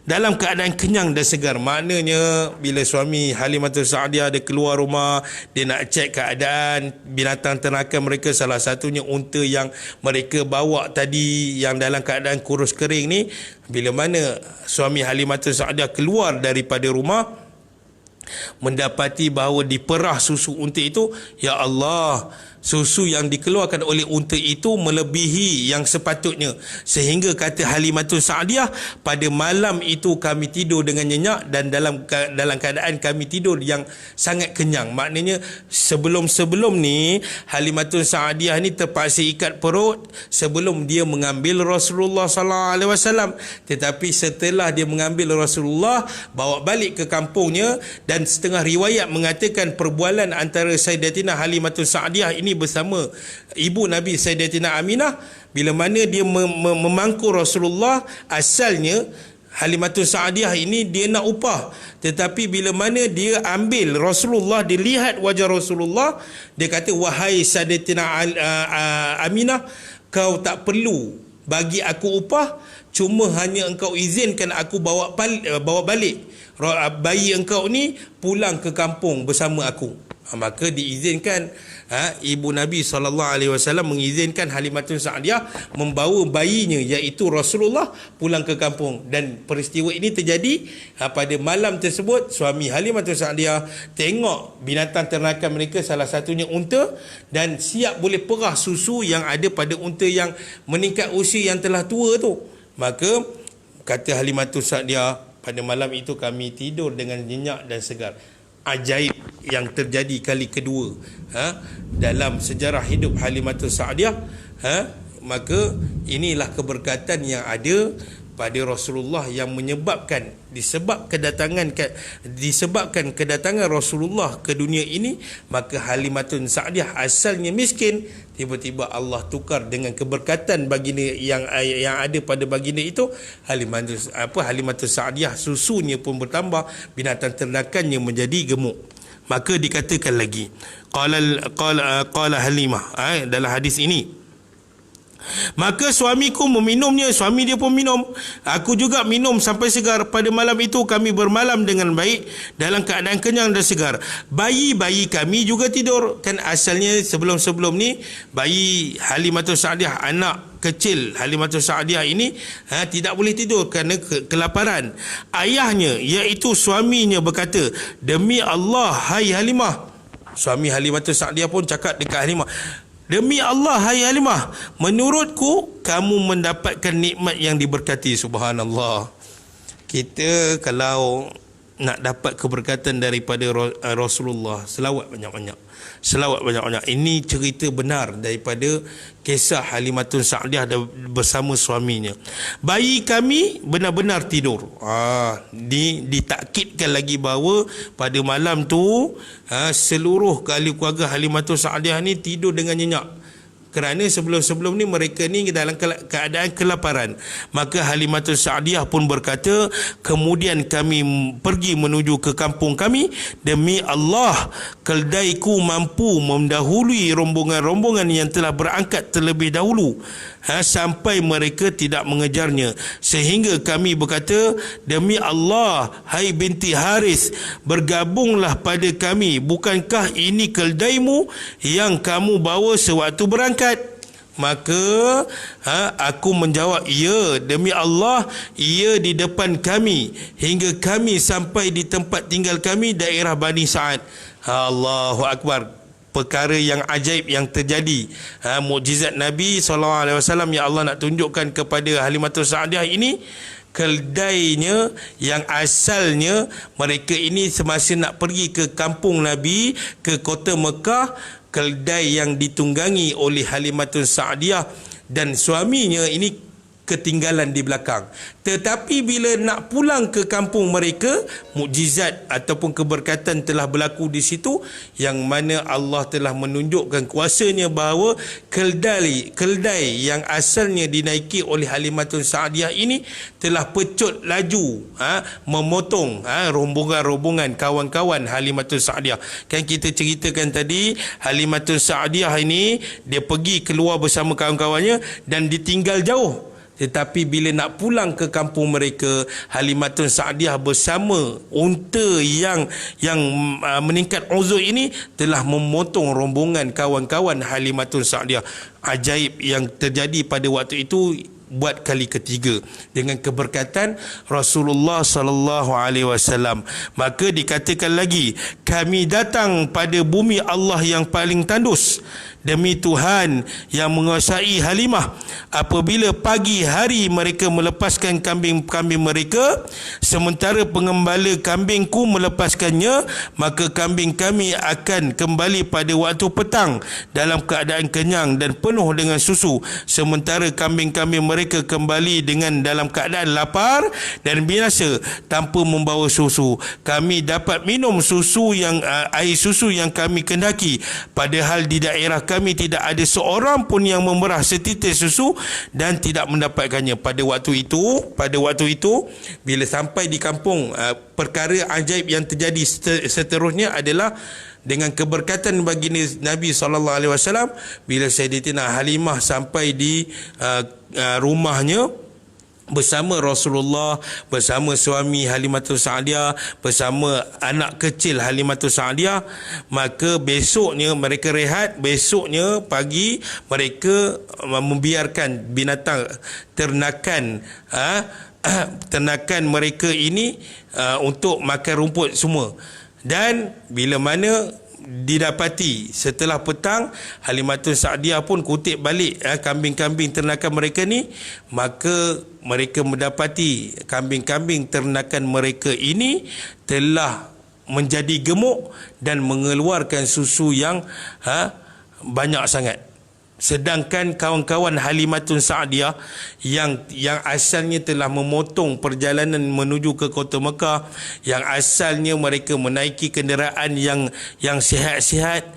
dalam keadaan kenyang dan segar. Maknanya bila suami Halimatus Sa'diyah dia keluar rumah, dia nak cek keadaan binatang ternakan mereka, salah satunya unta yang mereka bawa tadi yang dalam keadaan kurus kering ni. Bila mana suami Halimatus Sa'diyah keluar daripada rumah, mendapati bahawa diperah susu unta itu, ya Allah, susu yang dikeluarkan oleh unta itu melebihi yang sepatutnya, sehingga kata Halimatus Sa'diyah, pada malam itu kami tidur dengan nyenyak dan dalam keadaan kami tidur yang sangat kenyang. Maknanya sebelum ni Halimatus Sa'diyah ni terpaksa ikat perut sebelum dia mengambil Rasulullah SAW. Tetapi setelah dia mengambil Rasulullah, bawa balik ke kampungnya, dan setengah riwayat mengatakan perbualan antara Sayyidatina Halimatus Sa'diyah ini bersama ibu Nabi Sayyidatina Aminah, bila mana dia memangku Rasulullah. Asalnya Halimatus Sa'diyah ini dia nak upah, tetapi bila mana dia ambil Rasulullah, dia lihat wajah Rasulullah, dia kata, wahai Sayyidatina Aminah, kau tak perlu bagi aku upah, cuma hanya engkau izinkan aku bawa balik bayi engkau ni pulang ke kampung bersama aku. Maka diizinkan, ibu Nabi SAW mengizinkan Halimatus Sa'diyah membawa bayinya iaitu Rasulullah pulang ke kampung. Dan peristiwa ini terjadi pada malam tersebut. Suami Halimatus Sa'diyah tengok binatang ternakan mereka, salah satunya unta, dan siap boleh perah susu yang ada pada unta yang meningkat usia yang telah tua tu. Maka kata Halimatus Sa'diyah, pada malam itu kami tidur dengan nyenyak dan segar. ajaib yang terjadi kali kedua dalam sejarah hidup Halimatus Sa'diyah, maka inilah keberkatan yang ada pada Rasulullah yang menyebabkan disebabkan kedatangan Rasulullah ke dunia ini, maka Halimatun Sa'diyah asalnya miskin, tiba-tiba Allah tukar dengan keberkatan baginda yang ada pada baginda itu. Halimatus Sa'diyah susunya pun bertambah, binatang ternakannya menjadi gemuk. Maka dikatakan lagi qala Halimah dalam hadis ini, maka suamiku meminumnya, suami dia pun minum, aku juga minum sampai segar. Pada malam itu kami bermalam dengan baik dalam keadaan kenyang dan segar. Bayi-bayi kami juga tidur. Kan asalnya sebelum-sebelum ni bayi Halimatus Sa'diyah, anak kecil Halimatus Sa'diyah ini tidak boleh tidur kerana kelaparan. Ayahnya iaitu suaminya berkata, demi Allah hai Halimah. Suami Halimatus Sa'diyah pun cakap dekat Halimah, demi Allah hai Halimah, menurutku kamu mendapatkan nikmat yang diberkati. Subhanallah. Kita kalau nak dapat keberkatan daripada Rasulullah, selawat banyak-banyak. Selawat banyak-banyak. Ini cerita benar daripada kisah Halimatun Sa'diyah bersama suaminya. Bayi kami benar-benar tidur. Ditakkidkan lagi bahawa pada malam tu seluruh ahli keluarga Halimatun Sa'diyah ni tidur dengan nyenyak. Kerana sebelum-sebelum ni mereka ni dalam keadaan kelaparan. Maka Halimatus Sa'diyah pun berkata, kemudian kami pergi menuju ke kampung kami. Demi Allah, keldaiku mampu mendahului rombongan-rombongan yang telah berangkat terlebih dahulu, sampai mereka tidak mengejarnya. Sehingga kami berkata, demi Allah, hai binti Haris, bergabunglah pada kami. Bukankah ini keldaimu yang kamu bawa sewaktu berangkat? Maka aku menjawab, ya, demi Allah, ia di depan kami hingga kami sampai di tempat tinggal kami, daerah Bani Sa'ad. Allahu Akbar. Perkara yang ajaib yang terjadi, mukjizat Nabi SAW yang Allah nak tunjukkan kepada Halimatus Sa'diyah ini. Keldainya yang asalnya mereka ini semasa nak pergi ke kampung Nabi, ke kota Mekah, keldai yang ditunggangi oleh Halimatus Sa'diyah dan suaminya ini ketinggalan di belakang. Tetapi bila nak pulang ke kampung mereka, mukjizat ataupun keberkatan telah berlaku di situ, yang mana Allah telah menunjukkan kuasanya bahawa keldai yang asalnya dinaiki oleh Halimatus Sa'diyah ini telah pecut laju, memotong rombongan-rombongan kawan-kawan Halimatus Sa'diyah. Kan kita ceritakan tadi, Halimatus Sa'diyah ini dia pergi keluar bersama kawan-kawannya dan ditinggal jauh. Tetapi bila nak pulang ke kampung mereka, Halimatus Sa'diyah bersama unta yang meningkat uzur ini telah memotong rombongan kawan-kawan Halimatus Sa'diyah. Ajaib yang terjadi pada waktu itu buat kali ketiga dengan keberkatan Rasulullah sallallahu alaihi wasallam. Maka dikatakan lagi, kami datang pada bumi Allah yang paling tandus. Demi Tuhan yang menguasai Halimah, apabila pagi hari mereka melepaskan kambing-kambing mereka, sementara pengembala kambingku melepaskannya, maka kambing kami akan kembali pada waktu petang dalam keadaan kenyang dan penuh dengan susu, sementara kambing-kambing mereka kembali dalam keadaan lapar dan binasa tanpa membawa susu. Kami dapat minum air susu yang kami kendaki, padahal di daerah kami tidak ada seorang pun yang memerah setitis susu dan tidak mendapatkannya. Pada waktu itu bila sampai di kampung, perkara ajaib yang terjadi seterusnya adalah dengan keberkatan baginda Nabi SAW. Bila Sayyidatina Halimah sampai di rumahnya bersama Rasulullah, bersama suami Halimatus Sa'diyah, bersama anak kecil Halimatus Sa'diyah, maka besoknya mereka rehat. Besoknya pagi mereka membiarkan binatang ternakan mereka ini untuk makan rumput semua. Dan bila mana didapati setelah petang, Halimatus Sa'diyah pun kutip balik kambing-kambing ternakan mereka ni, maka mereka mendapati kambing-kambing ternakan mereka ini telah menjadi gemuk dan mengeluarkan susu yang banyak sangat. Sedangkan kawan-kawan Halimatun Sa'diyah yang asalnya telah memotong perjalanan menuju ke kota Mekah, yang asalnya mereka menaiki kenderaan yang sihat-sihat,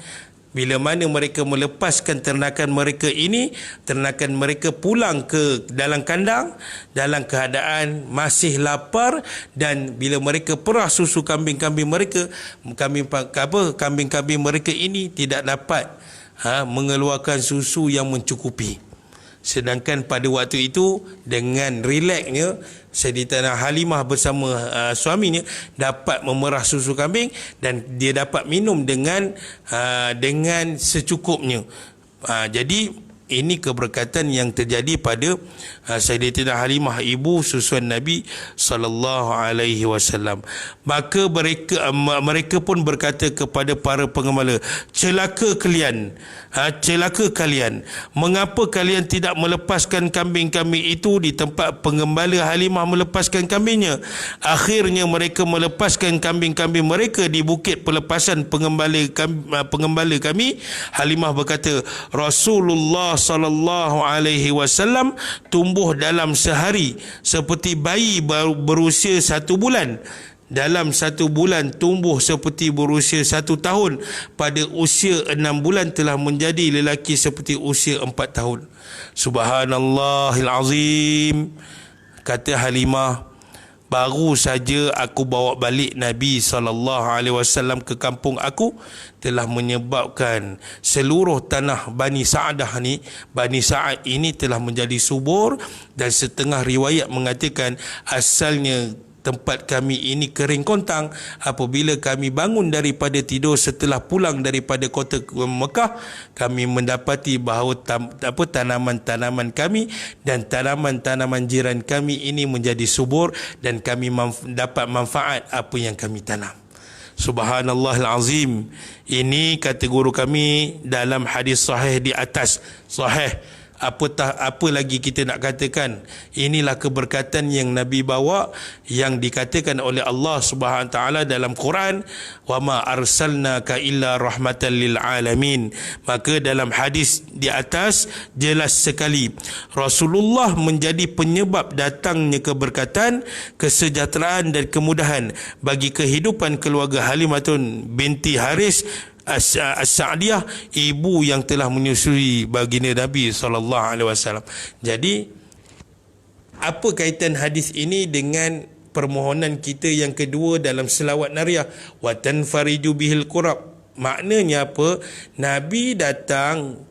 bila mana mereka melepaskan ternakan mereka ini, ternakan mereka pulang ke dalam kandang dalam keadaan masih lapar, dan bila mereka perah susu kambing-kambing mereka, kambing-kambing mereka ini tidak dapat mengeluarkan susu yang mencukupi. Sedangkan pada waktu itu, dengan relaxnya Sayyidatina Halimah bersama suaminya dapat memerah susu kambing, dan dia dapat minum dengan secukupnya. Jadi ini keberkatan yang terjadi pada Sayyidatina Halimah, ibu susuan Nabi sallallahu alaihi wasallam. Maka mereka pun berkata kepada para pengembala, celaka kalian, celaka kalian, mengapa kalian tidak melepaskan kambing-kambing itu di tempat pengembala Halimah melepaskan kambingnya? Akhirnya mereka melepaskan kambing-kambing mereka di bukit pelepasan pengembala kami. Halimah berkata, Rasulullah sallallahu alaihi wasallam tumbuh dalam sehari seperti bayi berusia 1 bulan. Dalam 1 bulan tumbuh seperti berusia 1 tahun. Pada usia 6 bulan telah menjadi lelaki seperti usia 4 tahun. Subhanallahil azim. Kata Halimah, baru saja aku bawa balik Nabi SAW ke kampung aku, telah menyebabkan seluruh tanah Bani Sa'dah ni, Bani Sa'ad ini telah menjadi subur. Dan setengah riwayat mengatakan asalnya tempat kami ini kering kontang. Apabila kami bangun daripada tidur setelah pulang daripada kota Mekah, kami mendapati bahawa tanaman-tanaman kami dan tanaman-tanaman jiran kami ini menjadi subur, dan kami dapat manfaat apa yang kami tanam. Subhanallahil azim. Ini kata guru kami dalam hadis sahih di atas. Sahih. Apa lagi kita nak katakan? Inilah keberkatan yang Nabi bawa, yang dikatakan oleh Allah Subhanahu Wa Taala dalam Quran, wa ma arsalnaka illa rahmatan lil alamin. Maka dalam hadis di atas jelas sekali Rasulullah menjadi penyebab datangnya keberkatan, kesejahteraan dan kemudahan bagi kehidupan keluarga Halimatun binti Haris As-Sa'diyah, ibu yang telah menyusui baginda Nabi SAW. Jadi, apa kaitan hadis ini dengan permohonan kita yang kedua dalam selawat nariyah? Wa tanfariju bihil qurab. Maknanya apa? Nabi datang,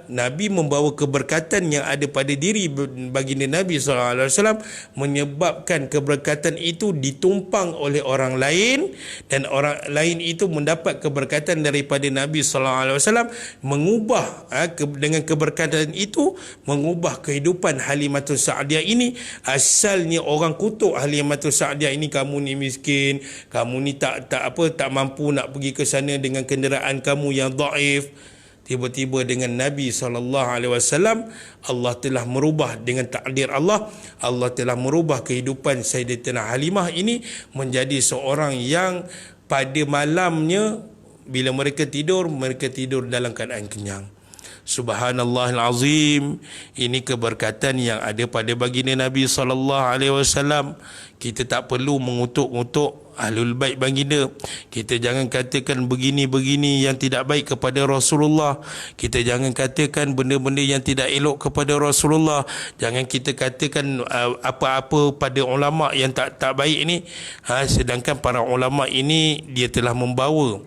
Nabi membawa keberkatan yang ada pada diri baginda Nabi SAW, menyebabkan keberkatan itu ditumpang oleh orang lain, dan orang lain itu mendapat keberkatan daripada Nabi SAW, mengubah dengan keberkatan itu, mengubah kehidupan Halimatul Sa'diyah ini. Asalnya orang kutuk Halimatul Sa'diyah ini, kamu ni miskin, kamu ni tak mampu nak pergi ke sana dengan kenderaan kamu yang dhaif. Tiba-tiba dengan Nabi SAW, Allah telah merubah dengan takdir Allah. Allah telah merubah kehidupan Sayyidatina Halimah ini menjadi seorang yang pada malamnya bila mereka tidur dalam keadaan kenyang. Subhanallahil azim. Ini keberkatan yang ada pada baginda Nabi SAW. Kita tak perlu mengutuk-ngutuk ahlul bait baginda. Kita jangan katakan begini-begini yang tidak baik kepada Rasulullah. Kita jangan katakan benda-benda yang tidak elok kepada Rasulullah. Jangan kita katakan apa-apa pada ulama yang tak baik ni. Sedangkan para ulama ini dia telah membawa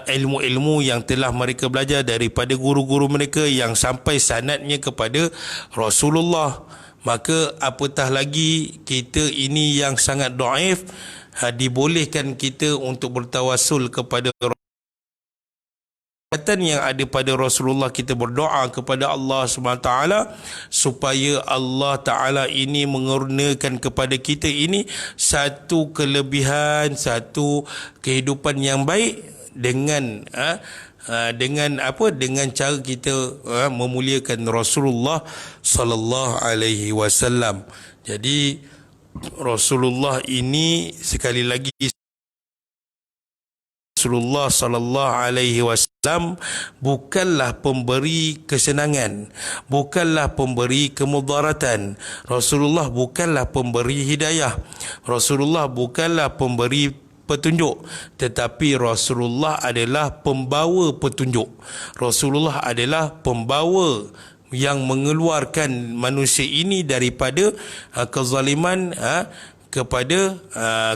ilmu-ilmu yang telah mereka belajar daripada guru-guru mereka yang sampai sanadnya kepada Rasulullah. Maka apatah lagi kita ini yang sangat dhaif, dibolehkan kita untuk bertawassul kepada yang ada pada Rasulullah. Kita berdoa kepada Allah SWT supaya Allah Ta'ala ini mengurniakan kepada kita ini satu kelebihan, satu kehidupan yang baik dengan cara kita memuliakan Rasulullah sallallahu alaihi wasallam. Jadi Rasulullah ini sekali lagi Rasulullah sallallahu alaihi wasallam bukanlah pemberi kesenangan, bukanlah pemberi kemudaratan. Rasulullah bukanlah pemberi hidayah. Rasulullah bukanlah pemberi petunjuk, tetapi Rasulullah adalah pembawa petunjuk. Rasulullah adalah pembawa yang mengeluarkan manusia ini daripada kezaliman kepada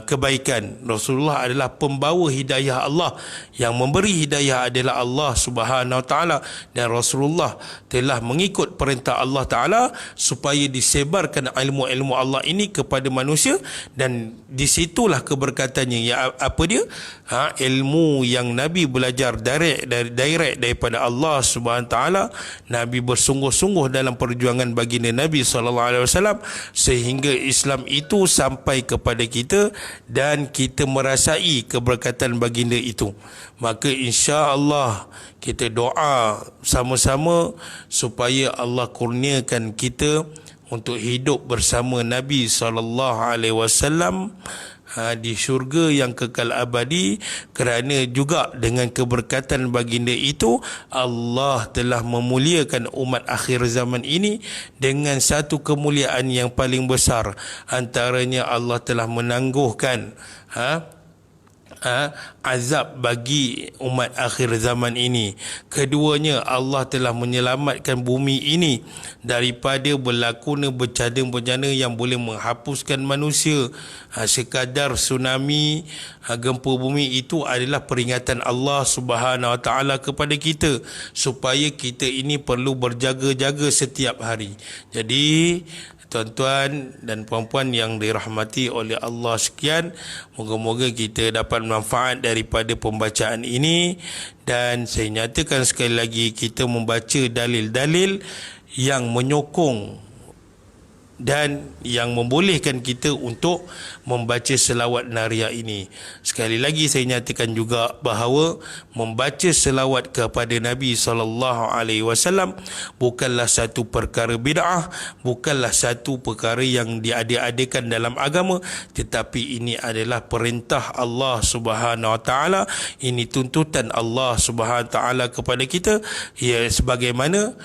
kebaikan. Rasulullah adalah pembawa hidayah Allah. Yang memberi hidayah adalah Allah Subhanahu Wa Taala, dan Rasulullah telah mengikut perintah Allah Taala supaya disebarkan ilmu-ilmu Allah ini kepada manusia, dan disitulah keberkatannya. Ya, apa dia? Ilmu yang Nabi belajar direct daripada Allah Subhanahu Wa Taala. Nabi bersungguh-sungguh dalam perjuangan baginda Nabi sallallahu alaihi wasallam sehingga Islam itu sampai kepada kita dan kita merasai keberkatan baginda itu. Maka insya-Allah kita doa sama-sama supaya Allah kurniakan kita untuk hidup bersama Nabi sallallahu alaihi wasallam di syurga yang kekal abadi, kerana juga dengan keberkatan baginda itu Allah telah memuliakan umat akhir zaman ini dengan satu kemuliaan yang paling besar. Antaranya Allah telah menangguhkan azab bagi umat akhir zaman ini. Keduanya, Allah telah menyelamatkan bumi ini daripada berlakunya bencana-bencana yang boleh menghapuskan manusia. Sekadar tsunami, gempa bumi itu adalah peringatan Allah Subhanahu Wa Taala kepada kita supaya kita ini perlu berjaga-jaga setiap hari. Jadi tuan-tuan dan puan-puan yang dirahmati oleh Allah sekian, moga-moga kita dapat manfaat daripada pembacaan ini, dan saya nyatakan sekali lagi, kita membaca dalil-dalil yang menyokong dan yang membolehkan kita untuk membaca selawat nariah ini. Sekali lagi saya nyatakan juga bahawa membaca selawat kepada Nabi sallallahu alaihi wasallam bukanlah satu perkara bid'ah, bukanlah satu perkara yang diada-adakan dalam agama, tetapi ini adalah perintah Allah Subhanahu Wa Taala. Ini tuntutan Allah Subhanahu Wa Taala kepada kita, ya, sebagaimana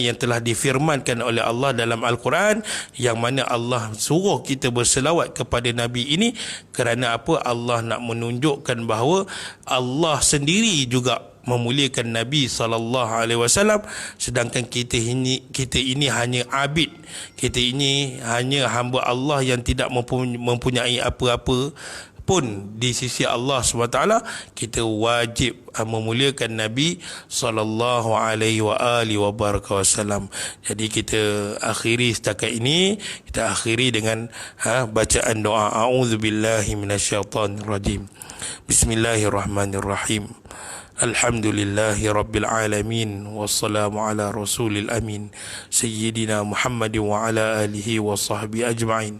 yang telah difirmankan oleh Allah dalam Al-Quran, yang mana Allah suruh kita berselawat kepada Nabi ini. Kerana apa? Allah nak menunjukkan bahawa Allah sendiri juga memuliakan Nabi SAW, sedangkan kita ini hanya abid, kita ini hanya hamba Allah yang tidak mempunyai apa-apa pun di sisi Allah SWT. Kita wajib memuliakan Nabi sallallahu alaihi wasallam. Jadi kita akhiri setakat ini, kita akhiri dengan bacaan doa a'udzubillahi minasyaitonirrajim. Bismillahirrahmanirrahim. Alhamdulillahi Rabbil Alamin. Wassalamu ala Rasulil Amin Sayyidina Muhammad wa ala alihi wa sahbihi ajma'in.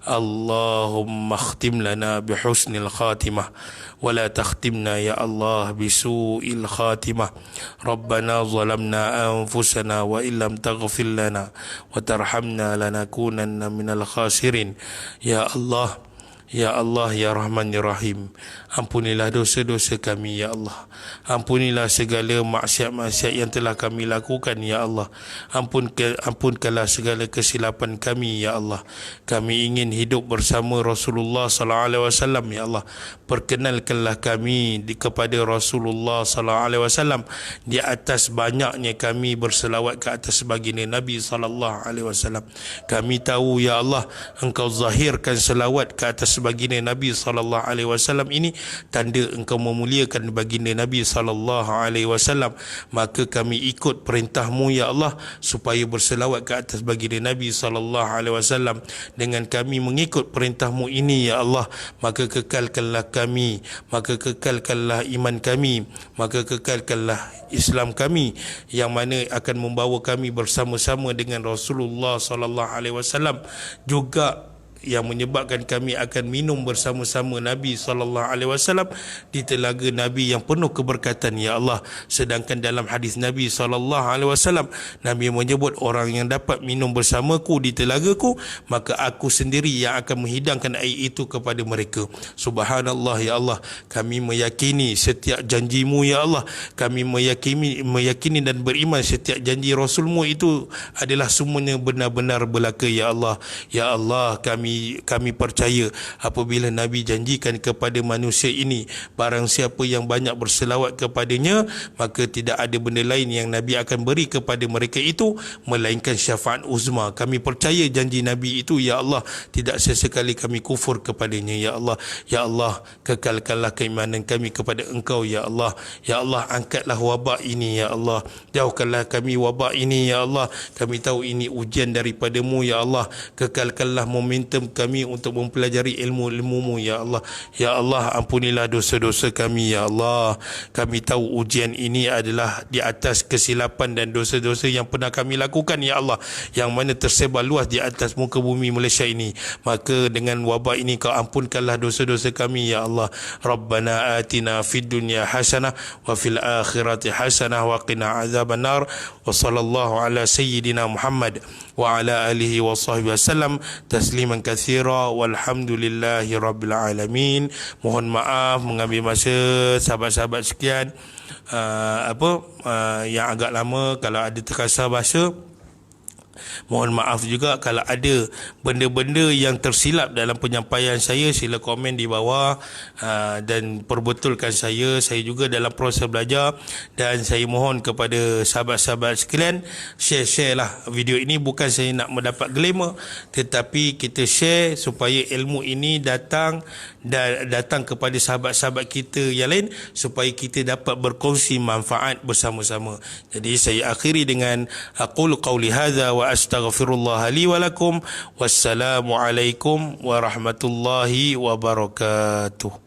Allahumma khtim lana bihusnil khatimah wa la takhtimna ya Allah bisu'il khatimah. Rabbana zalamna anfusana wa illam taghfir lana wa tarhamna lanakunanna minal khasirin. Ya Allah, ya Allah, ya Rahman, ya Rahim, ampunilah dosa-dosa kami, ya Allah. Ampunilah segala maksiat-maksiat yang telah kami lakukan, ya Allah. Ampunkanlah segala kesilapan kami, ya Allah. Kami ingin hidup bersama Rasulullah sallallahu alaihi wasallam, ya Allah. Perkenalkanlah kami kepada Rasulullah sallallahu alaihi wasallam di atas banyaknya kami berselawat ke atas baginda Nabi sallallahu alaihi wasallam. Kami tahu, ya Allah, Engkau zahirkan selawat ke atas baginda Nabi sallallahu alaihi wasallam ini tanda Engkau memuliakan baginda Nabi sallallahu alaihi wasallam. Maka kami ikut perintah-Mu, ya Allah, supaya berselawat ke atas baginda Nabi sallallahu alaihi wasallam. Dengan kami mengikut perintah-Mu ini, ya Allah, maka kekalkanlah kami, maka kekalkanlah iman kami, maka kekalkanlah Islam kami, yang mana akan membawa kami bersama-sama dengan Rasulullah sallallahu alaihi wasallam, juga yang menyebabkan kami akan minum bersama-sama Nabi SAW di telaga Nabi yang penuh keberkatan ya Allah. Sedangkan dalam hadis Nabi SAW, Nabi menyebut orang yang dapat minum bersamaku di telagaku, maka aku sendiri yang akan menghidangkan air itu kepada mereka. Subhanallah ya Allah, kami meyakini setiap janjimu ya Allah. Kami meyakini dan beriman setiap janji Rasulmu itu adalah semuanya benar-benar belaka ya Allah. Ya Allah, kami percaya apabila Nabi janjikan kepada manusia ini, barang siapa yang banyak berselawat kepadanya, maka tidak ada benda lain yang Nabi akan beri kepada mereka itu melainkan syafaat uzma. Kami percaya janji Nabi itu ya Allah, tidak sesekali kami kufur kepadanya ya Allah. Ya Allah, kekalkanlah keimanan kami kepada Engkau ya Allah. Ya Allah, angkatlah wabak ini ya Allah. Jauhkanlah kami wabak ini ya Allah. Kami tahu ini ujian daripadamu ya Allah. Kekalkanlah momentum kami untuk mempelajari ilmu-ilmu-Mu ya Allah. Ya Allah, ampunilah dosa-dosa kami ya Allah. Kami tahu ujian ini adalah di atas kesilapan dan dosa-dosa yang pernah kami lakukan ya Allah, yang mana tersebar luas di atas muka bumi Malaysia ini. Maka dengan wabak ini Kau ampunkanlah dosa-dosa kami ya Allah. Rabbana atina fid dunya hasanah wa fil akhirati hasanah wa qina azabannar. Wa sallallahu ala sayyidina Muhammad wa ala alihi wa sahbihi wasallam tasliman katsira walhamdulillahi rabbil alamin. Mohon maaf mengambil masa sahabat-sahabat sekian yang agak lama kalau ada terkasar bahasa. Mohon maaf juga kalau ada benda-benda yang tersilap dalam penyampaian saya. Sila komen di bawah dan perbetulkan saya. Saya juga dalam proses belajar, dan saya mohon kepada sahabat-sahabat sekalian, share lah video ini. Bukan saya nak mendapat glamour, tetapi kita share supaya ilmu ini datang kepada sahabat-sahabat kita yang lain, supaya kita dapat berkongsi manfaat bersama-sama. Jadi saya akhiri dengan aqulu qawli hadza wa astaghfirullah li wa lakum. Wassalamualaikum warahmatullahi wabarakatuh.